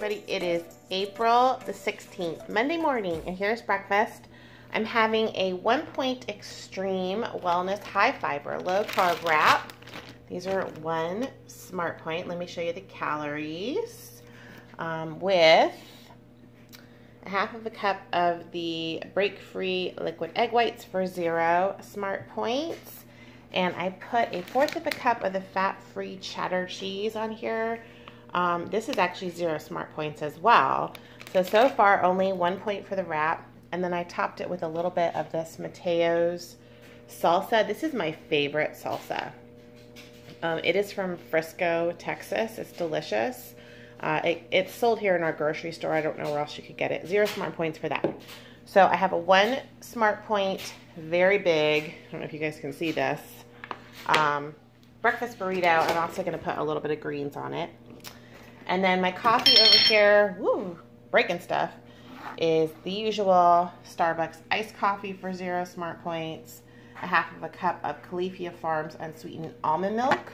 everybody. It is April the 16th, Monday morning, and here's breakfast. I'm having a 1 Point Extreme Wellness High Fiber Low Carb Wrap. These are 1 Smart Point. Let me show you the calories. With a half of a cup of the break-free liquid egg whites for 0 Smart Points. And I put a 1/4 of a cup of the fat-free cheddar cheese on here. This is actually 0 Smart Points as well. So far only 1 point for the wrap. And then I topped it with a little bit of this Mateo's salsa. This is my favorite salsa. It is from Frisco, Texas. It's delicious. It's sold here in our grocery store. I don't know where else you could get it. 0 Smart Points for that. So I have a 1 Smart Point, very big. I don't know if you guys can see this. Breakfast burrito. I'm also going to put a little bit of greens on it. And then my coffee over here, woo, breaking stuff, is the usual Starbucks iced coffee for 0 Smart Points, a half of a cup of Califia Farms unsweetened almond milk,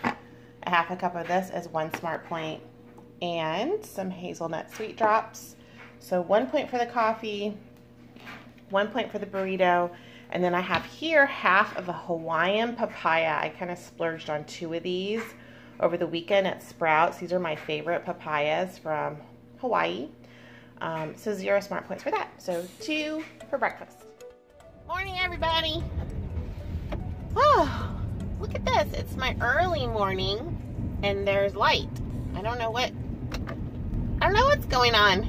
a half a cup of this is 1 Smart Point, and some hazelnut sweet drops. So 1 point for the coffee, 1 point for the burrito, and then I have here half of a Hawaiian papaya. I kind of splurged on 2 of these over the weekend at Sprouts. These are my favorite papayas from Hawaii. So 0 Smart Points for that. So 2 for breakfast. Morning, everybody. Oh, look at this. It's my early morning and there's light. I don't know what's going on.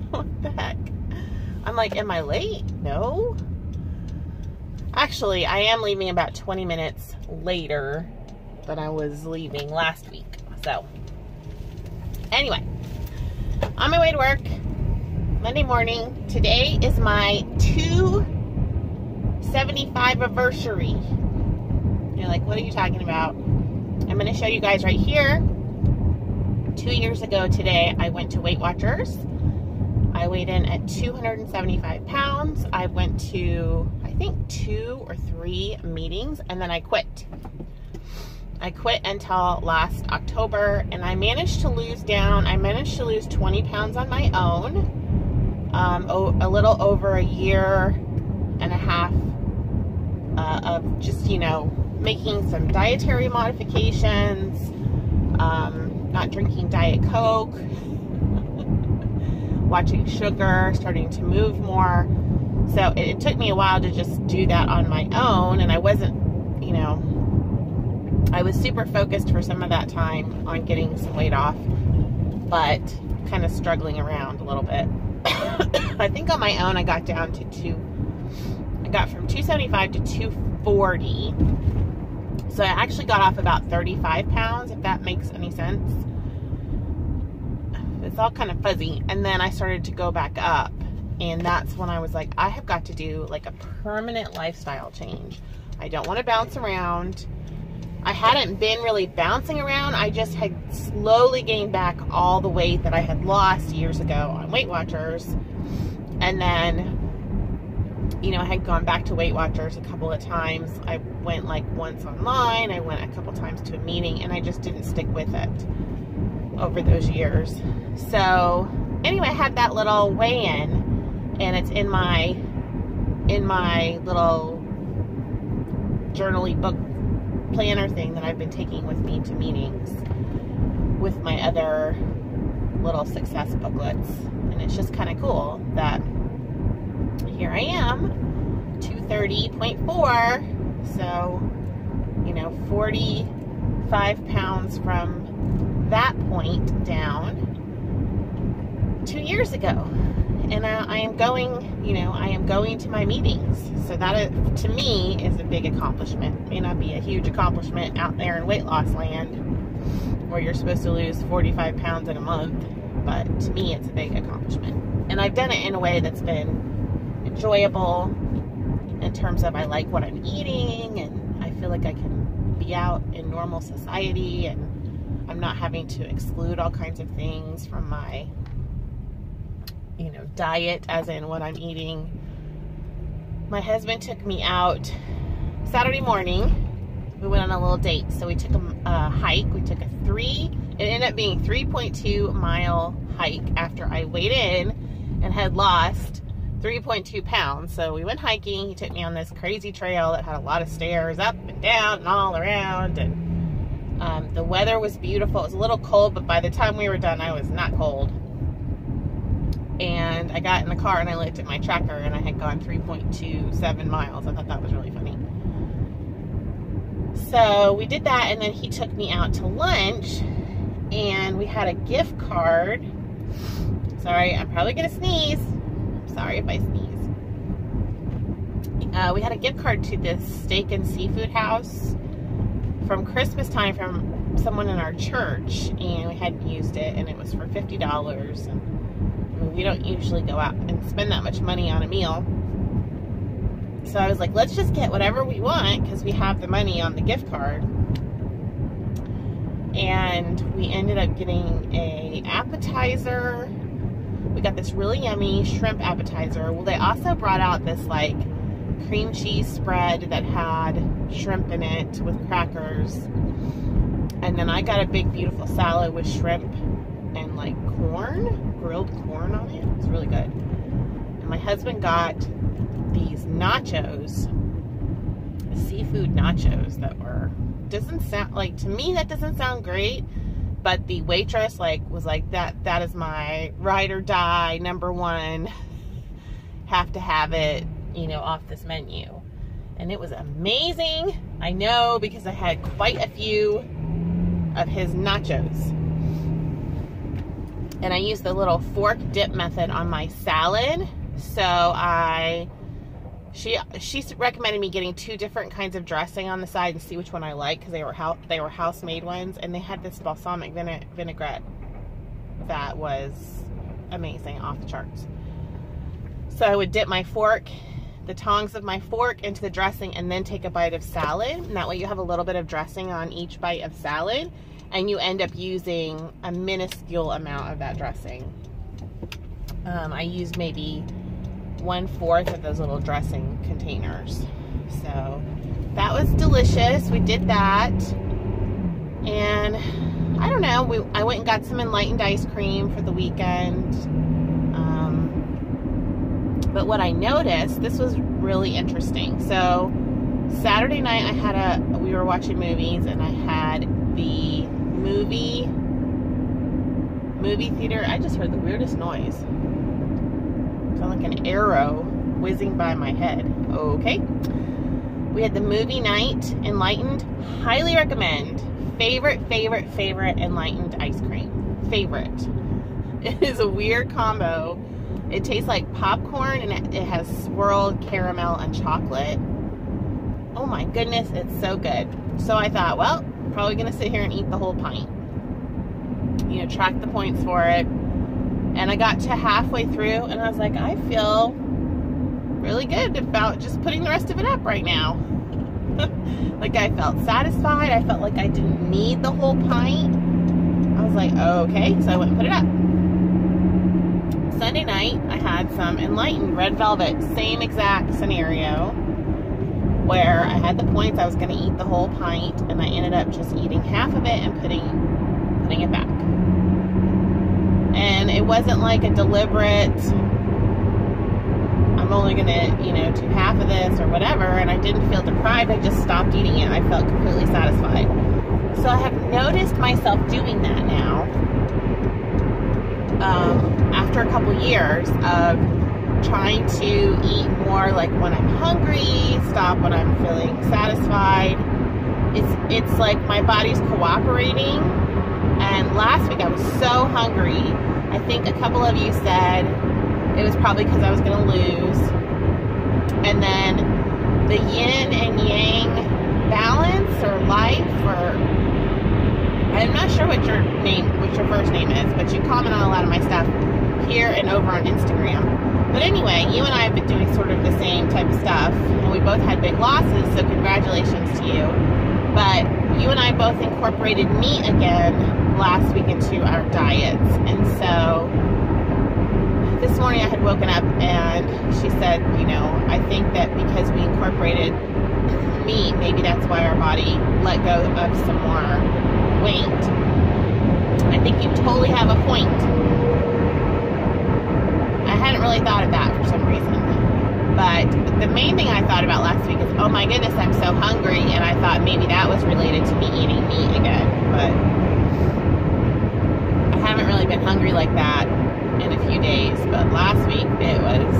What the heck? I'm like, am I late? No. Actually, I am leaving about 20 minutes later than I was leaving last week. So, anyway, on my way to work, Monday morning. Today is my 275 anniversary. You're like, what are you talking about? I'm going to show you guys right here. 2 years ago today, I went to Weight Watchers. I weighed in at 275 pounds. I went to, I think, 2 or 3 meetings, and then I quit. I quit until last October, and I managed to lose 20 pounds on my own. A little over a year and a half of just, you know, making some dietary modifications, not drinking Diet Coke, watching sugar, starting to move more. So it took me a while to just do that on my own, and I wasn't, you know, I was super focused for some of that time on getting some weight off, but kind of struggling around a little bit. I think on my own I got down to I got from 275 to 240. So I actually got off about 35 pounds, if that makes any sense. It's all kind of fuzzy. And then I started to go back up, and that's when I was like, I have got to do like a permanent lifestyle change. I don't want to bounce around. I hadn't been really bouncing around. I just had slowly gained back all the weight that I had lost years ago on Weight Watchers. And then, you know, I had gone back to Weight Watchers a couple of times. I went like once online. I went a couple times to a meeting, and I just didn't stick with it over those years. So anyway, I had that little weigh-in, and it's in my little journaly book planner thing that I've been taking with me to meetings with my other little success booklets. And it's just kind of cool that here I am, 230.4, so, you know, 45 pounds from that point down 2 years ago. And I am going, you know, I am going to my meetings. So that, is, to me, is a big accomplishment. It may not be a huge accomplishment out there in weight loss land where you're supposed to lose 45 pounds in a month. But to me, it's a big accomplishment. And I've done it in a way that's been enjoyable in terms of I like what I'm eating, and I feel like I can be out in normal society, and I'm not having to exclude all kinds of things from my, you know, diet, as in what I'm eating. My husband took me out Saturday morning. we went on a little date. So we took a hike. We took it ended up being 3.2 mile hike after I weighed in and had lost 3.2 pounds. So we went hiking. He took me on this crazy trail that had a lot of stairs up and down and all around. And the weather was beautiful. It was a little cold, but by the time we were done, I was not cold. And I got in the car and I looked at my tracker and I had gone 3.27 miles. I thought that was really funny. So we did that, and then he took me out to lunch, and we had a gift card. Sorry, I'm probably gonna sneeze. I'm sorry if I sneeze. We had a gift card to this steak and seafood house from Christmas time from someone in our church, and we hadn't used it, and it was for $50. And I mean, we don't usually go out and spend that much money on a meal. So I was like, let's just get whatever we want because we have the money on the gift card. And we ended up getting an appetizer. We got this really yummy shrimp appetizer. Well, they also brought out this like cream cheese spread that had shrimp in it with crackers. And then I got a big, beautiful salad with shrimp and like corn, grilled corn on it. It was really good. And my husband got these nachos, seafood nachos that were, doesn't sound like, to me that doesn't sound great, but the waitress was like that is my ride or die #1, have to have it, you know, off this menu. And it was amazing. I know, because I had quite a few of his nachos. And I used the little fork dip method on my salad. So she recommended me getting 2 different kinds of dressing on the side and see which one I like, because they were house-made ones, and they had this balsamic vinaigrette that was amazing, off the charts. So I would dip my fork, the tongs of my fork, into the dressing and then take a bite of salad, and that way you have a little bit of dressing on each bite of salad, and you end up using a minuscule amount of that dressing. I used maybe 1/4 of those little dressing containers. So that was delicious. We did that. And I don't know, I went and got some enlightened ice cream for the weekend. But what I noticed, this was really interesting. So Saturday night we were watching movies, and I had the movie theater. I just heard the weirdest noise. Sound like an arrow whizzing by my head. Okay. We had the movie night, enlightened. Highly recommend. Favorite enlightened ice cream. Favorite. It is a weird combo. It tastes like popcorn, and it has swirled caramel and chocolate. Oh my goodness, it's so good. So I thought, well, I'm probably gonna sit here and eat the whole pint. You know, track the points for it. And I got to halfway through, and I was like, I feel really good about just putting the rest of it up right now. Like, I felt satisfied. I felt like I didn't need the whole pint. I was like, oh, okay. So I went and put it up. Sunday night, I had some enlightened red velvet. Same exact scenario, where I had the points. I was going to eat the whole pint, and I ended up just eating half of it and putting it back. And it wasn't like a deliberate, I'm only gonna, you know, do half of this or whatever, and I didn't feel deprived. I just stopped eating it. I felt completely satisfied. So I have noticed myself doing that now, after a couple years of trying to eat more like when I'm hungry, stop when I'm feeling satisfied. It's like my body's cooperating. And last week I was so hungry. I think a couple of you said it was probably because I was going to lose. And then the yin and yang balance or life, or I'm not sure what your first name is, but you comment on a lot of my stuff here and over on Instagram. But anyway, you and I have been doing sort of the same type of stuff, and we both had big losses, so congratulations to you. But you and I both incorporated meat again last week into our diets. And so this morning I had woken up and she said, you know, I think that because we incorporated meat, maybe that's why our body let go of some more weight. I think you totally have a point. I hadn't really thought of that for some reason. But the main thing I thought about last week is, oh my goodness, I'm so hungry, and I thought maybe that was related to me eating meat again. But I haven't really been hungry like that in a few days, but last week it was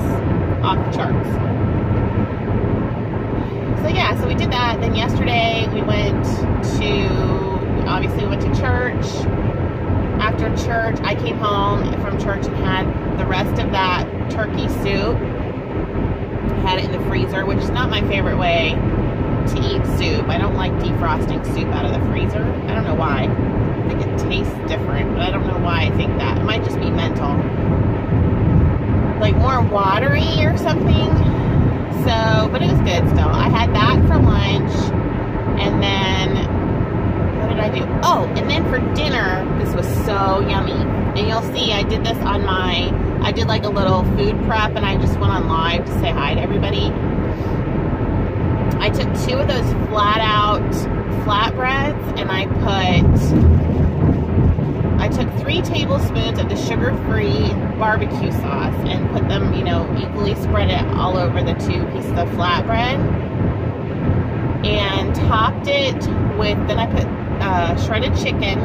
off the charts. So yeah, so we did that. Then yesterday we went to church. After church, I came home from church and had the rest of that turkey soup. I had it in the freezer, which is not my favorite way to eat soup. I don't like defrosting soup out of the freezer. I don't know why. I think it tastes different, but I don't know why I think that. It might just be mental. Like more watery or something. So, but it was good still. I had that for lunch, and then what did I do? Oh, and then for dinner, this was so yummy. And you'll see I did this on I did like a little food prep, and I just went on live to say hi to everybody. I took 2 of those flat out flatbreads, and I took 3 tablespoons of the sugar-free barbecue sauce and put them, equally spread it all over the 2 pieces of flatbread, and topped it with, then I put shredded chicken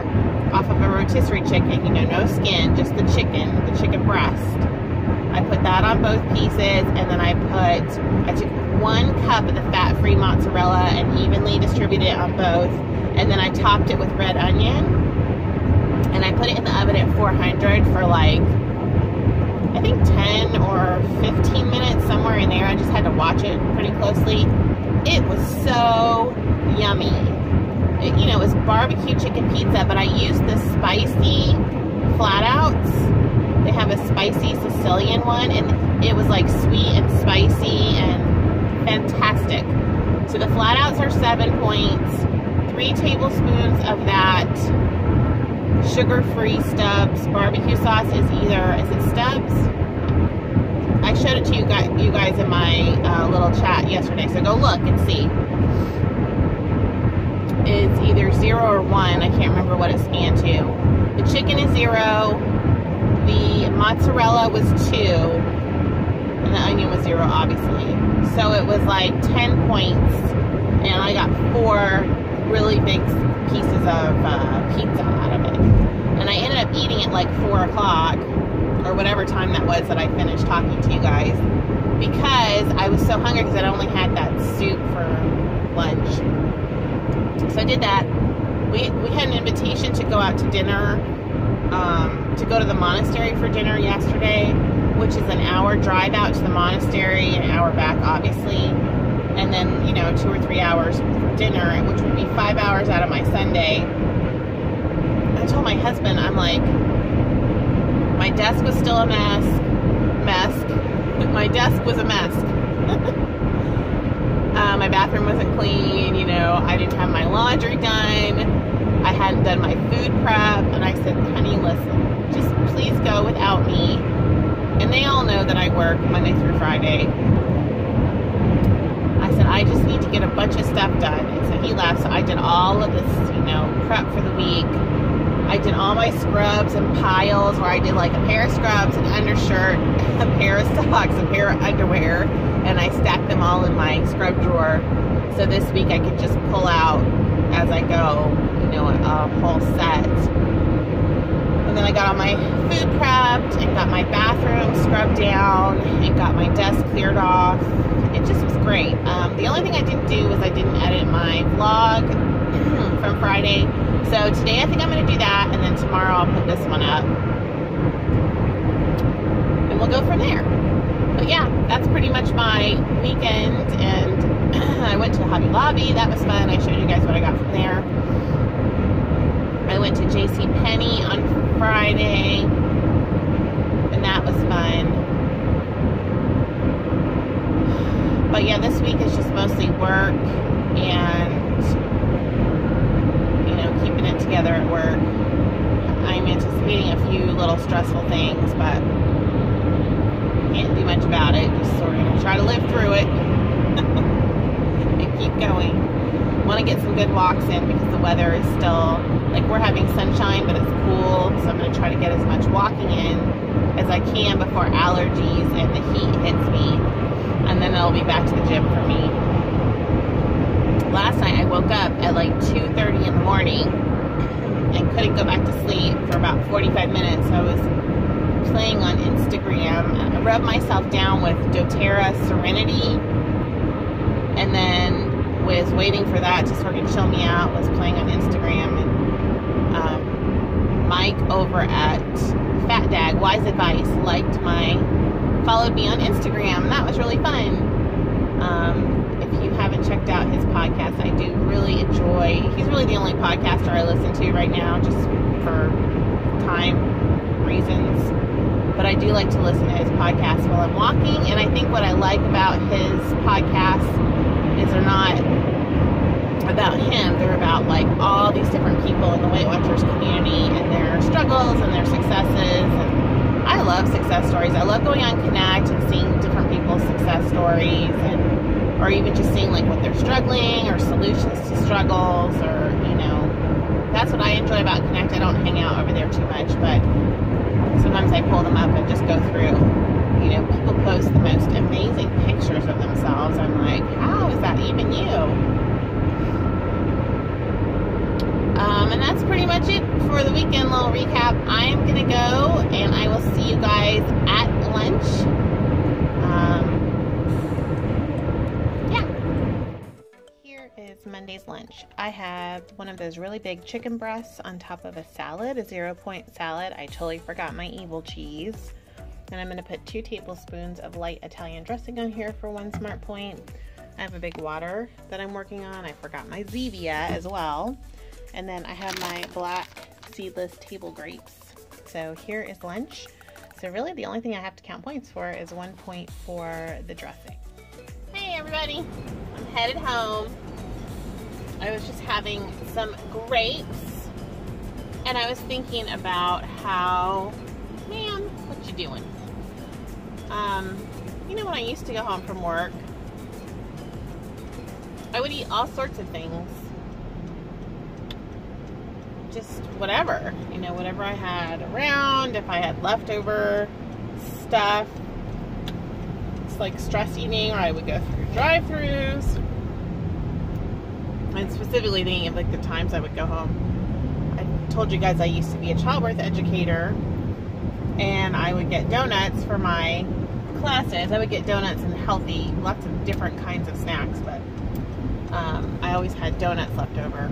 off of a rotisserie chicken, no skin, just the chicken breast. I put that on both pieces, and then I took 1 cup of the fat-free mozzarella and evenly distributed it on both, and then I topped it with red onion, and I put it in the oven at 400 for like, I think 10 or 15 minutes, somewhere in there. I just had to watch it pretty closely. It was so yummy. It was barbecue chicken pizza, but I used the spicy flat outs. They have a spicy Sicilian one, and it was like sweet and spicy and fantastic. So the flat outs are 7 points. 3 tablespoons of that sugar-free Stubbs barbecue sauce is it Stubbs? I showed it to you guys in my little chat yesterday, so go look and see. It's either 0 or 1. I can't remember what it scanned to. The chicken is 0. The mozzarella was 2. And the onion was 0, obviously. So it was like 10 points. And I got 4 really big pieces of pizza out of it. And I ended up eating it like 4 o'clock. Or whatever time that was that I finished talking to you guys. Because I was so hungry because I only had that soup for lunch. So I did that. We had an invitation to go out to dinner, to go to the monastery for dinner yesterday, which is an hour drive out to the monastery, an hour back, obviously, and then, 2 or 3 hours for dinner, which would be 5 hours out of my Sunday. I told my husband, I'm like, my desk was still a mess. My desk was a mess. My bathroom wasn't clean, I didn't have my laundry done. I hadn't done my food prep. And I said, honey, listen, just please go without me. And they all know that I work Monday through Friday. I said, I just need to get a bunch of stuff done. And so he left. So I did all of this, prep for the week. I did all my scrubs and piles where I did like a pair of scrubs, an undershirt, a pair of socks, a pair of underwear, and I stacked them all in my scrub drawer. So this week I could just pull out as I go, a whole set. And then I got all my food prepped and got my bathroom scrubbed down and got my desk cleared off. It just was great. The only thing I didn't do was I didn't edit my vlog from Friday. So today I think I'm going to do that, and then tomorrow I'll put this one up. And we'll go from there. But yeah, that's pretty much my weekend, and I went to Hobby Lobby. That was fun. I showed you guys what I got from there. I went to JCPenney on Friday, and that was fun. But yeah, this week is just mostly work and keeping it together at work. I'm anticipating a few little stressful things, but can't do much about it. Just sort of try to live through it and keep going. want to get some good walks in because the weather is still, like, we're having sunshine, but it's cool. So I'm going to try to get as much walking in as I can before allergies and the heat hits me. And then I'll be back to the gym for me. Last night I woke up at like 2:30 in the morning and couldn't go back to sleep for about 45 minutes. So I was playing on Instagram. I rubbed myself down with doTERRA Serenity, and then was waiting for that to sort of chill me out. Was playing on Instagram, and Mike over at Fat Dag Wise Advice followed me on Instagram, and that was really fun. If you haven't checked out his podcast, I do really enjoy. He's really the only podcaster I listen to right now, just for time reasons. But I do like to listen to his podcast while I'm walking, and I think what I like about his podcasts is they're not about him. They're about like all these different people in the Weight Watchers community and their struggles and their successes. And I love success stories. I love going on Connect and seeing different people's success stories, or even just seeing like what they're struggling or solutions to struggles, or, you know, that's what I enjoy about Connect. I don't hang out over there too much, but sometimes I pull them up and just go through. You know, people post the most amazing pictures of themselves. I'm like, how is that even you? And that's pretty much it for the weekend little recap. I'm going to go, and I will see you guys at lunch. Yeah. Here is Monday's lunch. I have one of those really big chicken breasts on top of a salad, a 0-point salad. I totally forgot my evil cheese. And I'm going to put 2 tablespoons of light Italian dressing on here for 1 smart point. I have a big water that I'm working on. I forgot my Zevia as well. And then I have my black seedless table grapes. So here is lunch. So really the only thing I have to count points for is 1 point for the dressing. Hey everybody, I'm headed home. I was just having some grapes, and I was thinking about how, man, what you doing? You know, when I used to go home from work, I would eat all sorts of things. Just whatever, you know, whatever I had around. If I had leftover stuff, it's like stress eating, or I would go through drive-thrus. And specifically thinking of like the times I would go home. I told you guys I used to be a childbirth educator, and I would get donuts for my classes. I would get donuts and healthy, lots of different kinds of snacks, but I always had donuts left over.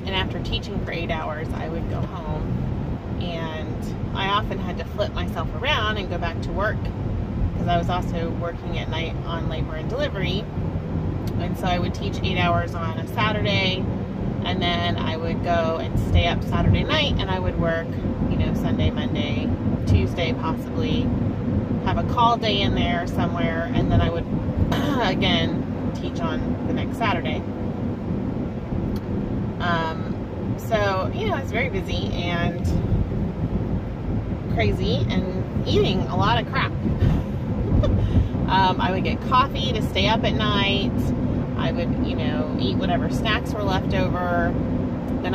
And after teaching for 8 hours, I would go home, and I often had to flip myself around and go back to work, because I was also working at night on labor and delivery. And so I would teach 8 hours on a Saturday, and then I would go and stay up Saturday night, and I would work, you know, Sunday, Monday, Tuesday possibly, have a call day in there somewhere, and then I would again teach on the next Saturday. So, you know, it's very busy and crazy and eating a lot of crap. I would get coffee to stay up at night. I would, you know, eat whatever snacks were left over. Then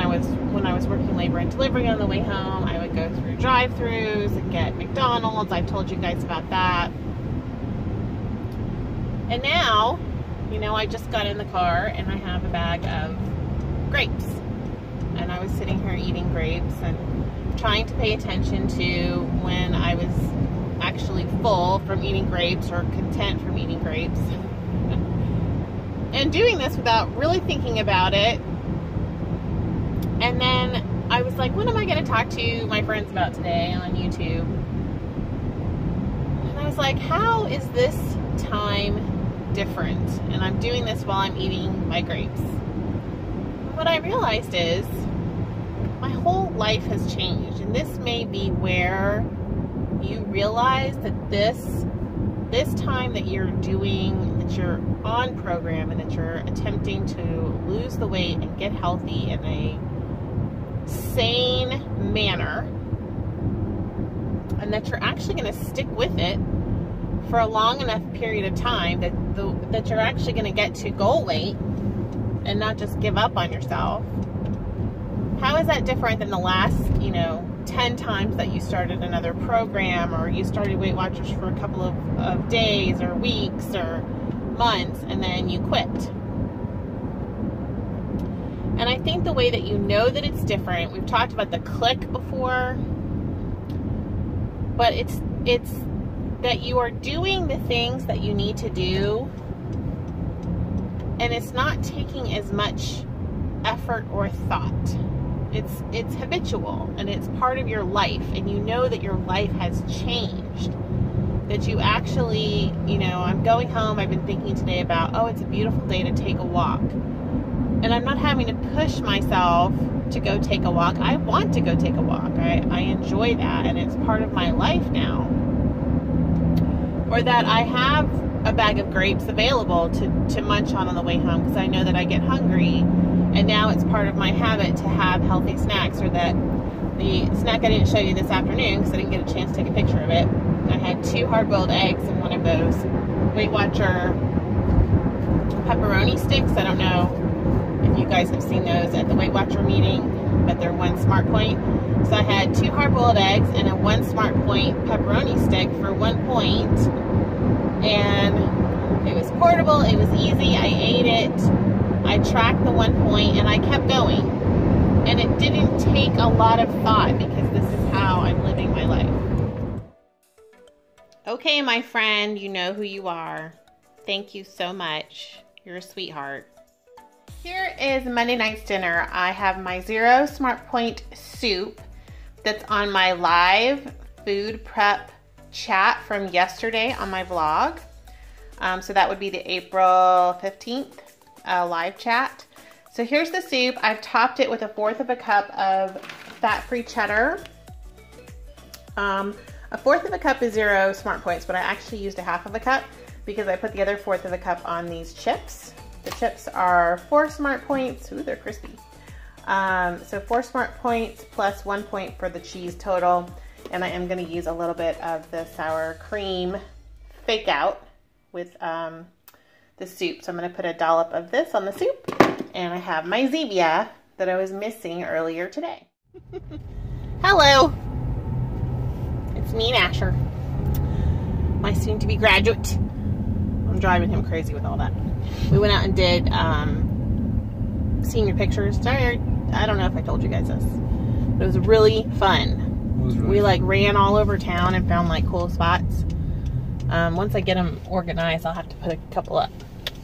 when I was working labor and delivery on the way home, I would go through drive-thrus and get McDonald's. I've told you guys about that. And now, you know, I just got in the car and I have a bag of grapes. And I was sitting here eating grapes and trying to pay attention to when I was actually full from eating grapes or content from eating grapes. And doing this without really thinking about it. And then I was like, what am I going to talk to my friends about today on YouTube? And I was like, how is this time different? And I'm doing this while I'm eating my grapes. What I realized is my whole life has changed, and this may be where you realize that this time that you're doing, that you're on program, and that you're attempting to lose the weight and get healthy in a sane manner, and that you're actually going to stick with it for a long enough period of time that you're actually going to get to goal weight and not just give up on yourself. How is that different than the last, 10 times that you started another program, or you started Weight Watchers for a couple of days or weeks or months, and then you quit? And I think the way that you know that it's different, we've talked about the click before, but it's that you are doing the things that you need to do, and it's not taking as much effort or thought. It's habitual, and it's part of your life, and you know that your life has changed. That you actually, I'm going home, I've been thinking today about, oh, it's a beautiful day to take a walk. And I'm not having to push myself to go take a walk. I want to go take a walk. I enjoy that, and it's part of my life now. Or that I have a bag of grapes available to munch on the way home because I know that I get hungry, and now it's part of my habit to have healthy snacks. Or that the snack I didn't show you this afternoon because I didn't get a chance to take a picture of it, I had 2 hard-boiled eggs and one of those Weight Watcher pepperoni sticks. I don't know if you guys have seen those at the Weight Watcher meeting, but they're 1 Smart Point. So I had 2 hard-boiled eggs and a 1 Smart Point pepperoni stick for 1 point. And it was portable, it was easy, I ate it, I tracked the 1 point, and I kept going. And it didn't take a lot of thought because this is how I'm living my life. Okay, my friend, you know who you are. Thank you so much. You're a sweetheart. Here is Monday night's dinner. I have my 0 Smart Point soup that's on my live food prep chat from yesterday on my vlog. So that would be the April 15th live chat. So here's the soup. I've topped it with 1/4 cup of fat-free cheddar. 1/4 cup is 0 Smart Points, but I actually used 1/2 cup because I put the other 1/4 cup on these chips. The chips are 4 Smart Points. Ooh, they're crispy. So 4 Smart Points plus 1 point for the cheese total. And I am going to use a little bit of the sour cream fake out with the soup. So I'm going to put a dollop of this on the soup. And I have my Zevia that I was missing earlier today. Hello. It's me and Asher, my soon-to-be graduate. I'm driving him crazy with all that. We went out and did senior pictures. Sorry, I don't know if I told you guys this, but it was really fun. We like ran all over town and found like cool spots. Once I get them organized, I'll have to put a couple up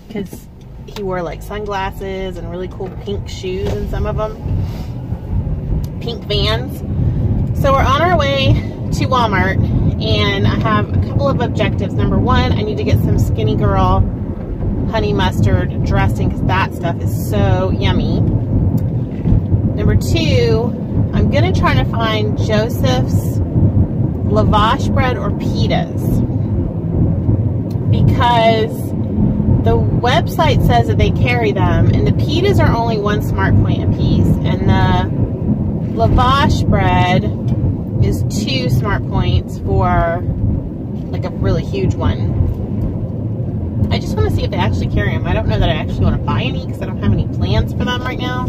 because he wore like sunglasses and really cool pink shoes in some of them. Pink Vans. So we're on our way to Walmart, and I have a couple of objectives. Number 1, I need to get some Skinny Girl honey mustard dressing because that stuff is so yummy. Number 2, I'm going to try to find Joseph's lavash bread or pitas, because the website says that they carry them, and the pitas are only 1 Smart Point a piece, and the lavash bread is 2 Smart Points for like a really huge one. I just want to see if they actually carry them. I don't know that I actually want to buy any because I don't have any plans for them right now.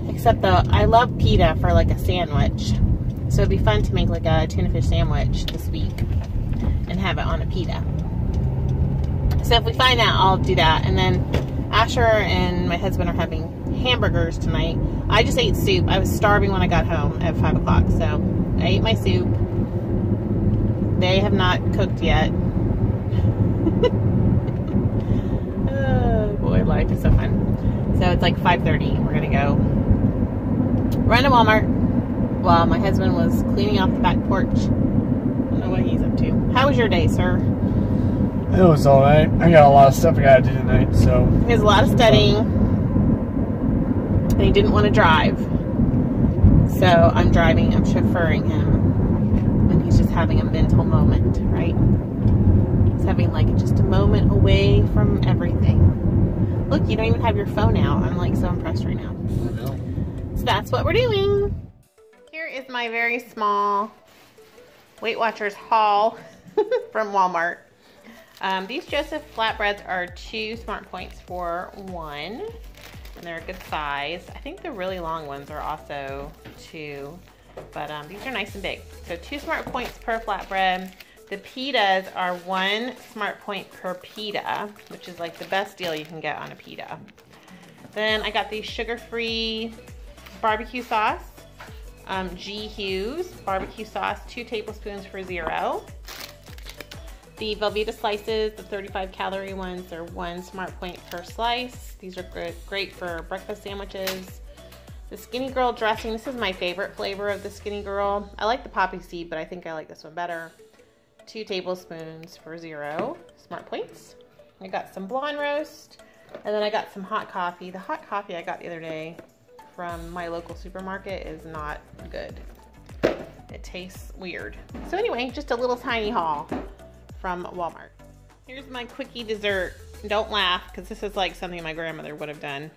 Except I love pita for like a sandwich. So it'd be fun to make like a tuna fish sandwich this week and have it on a pita. So if we find that, I'll do that. And then Asher and my husband are having hamburgers tonight. I just ate soup. I was starving when I got home at 5 o'clock. So I ate my soup. They have not cooked yet. Oh boy, life is so fun. So it's like 5:30. We're gonna go run to Walmart while my husband was cleaning off the back porch. I don't know what he's up to. How was your day, sir? It was alright. I got a lot of stuff I gotta do tonight, so. He has a lot of studying, and he didn't want to drive. So I'm driving, I'm chauffeuring him, and he's just having a mental moment, right? He's having like just a moment away from everything. Look, you don't even have your phone out. I'm like so impressed right now. I know. So that's what we're doing. Here is my very small Weight Watchers haul from Walmart. These Joseph flatbreads are 2 smart points for 1, and they're a good size. I think the really long ones are also 2, but these are nice and big. So 2 smart points per flatbread. The pitas are 1 smart point per pita, which is like the best deal you can get on a pita. Then I got the sugar-free barbecue sauce, G. Hughes barbecue sauce, 2 tablespoons for $0. The Velveeta slices, the 35-calorie ones, are 1 smart point per slice. These are great for breakfast sandwiches. The Skinny Girl dressing, this is my favorite flavor of the Skinny Girl. I like the poppy seed, but I think I like this one better. 2 tablespoons for $0 smart points. I got some blonde roast, and then I got some hot coffee. The hot coffee I got the other day from my local supermarket is not good. It tastes weird. So anyway, just a little tiny haul from Walmart. Here's my quickie dessert. Don't laugh, because this is like something my grandmother would have done.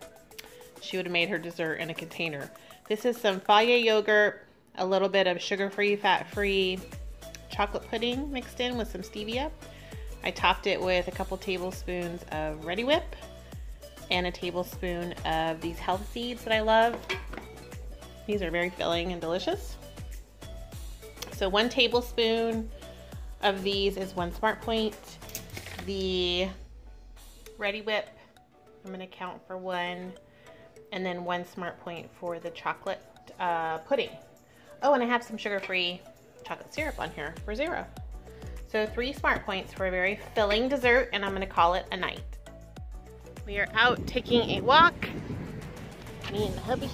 She would have made her dessert in a container. This is some Fage yogurt, a little bit of sugar-free, fat-free chocolate pudding mixed in with some stevia. I topped it with a couple tablespoons of Ready Whip and a tablespoon of these health seeds that I love. These are very filling and delicious. So 1 tablespoon of these is 1 smart point. The Ready Whip, I'm going to count for 1, and then 1 smart point for the chocolate pudding. Oh, and I have some sugar-free chocolate syrup on here for $0. So 3 smart points for a very filling dessert, and I'm going to call it a night. We are out taking a walk, me and the hubby.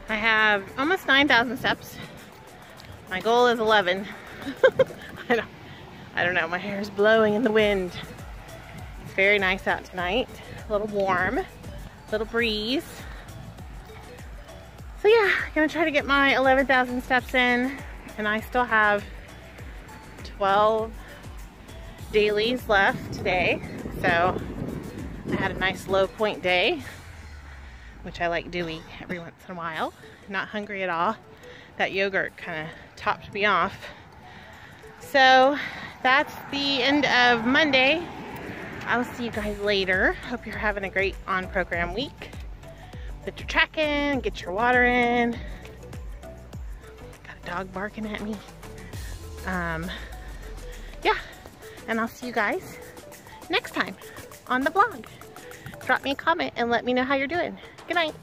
I have almost 9,000 steps. My goal is 11. I don't know, my hair is blowing in the wind. It's very nice out tonight, a little warm, a little breeze. So yeah, I'm gonna try to get my 11,000 steps in, and I still have 12 dailies left today. So I had a nice low point day, which I like doing every once in a while. Not hungry at all. That yogurt kind of topped me off. So that's the end of Monday. I'll see you guys later. Hope you're having a great on-program week. Put your track in, get your water in. Got a dog barking at me. Yeah, and I'll see you guys next time on the vlog. Drop me a comment and let me know how you're doing. Good night.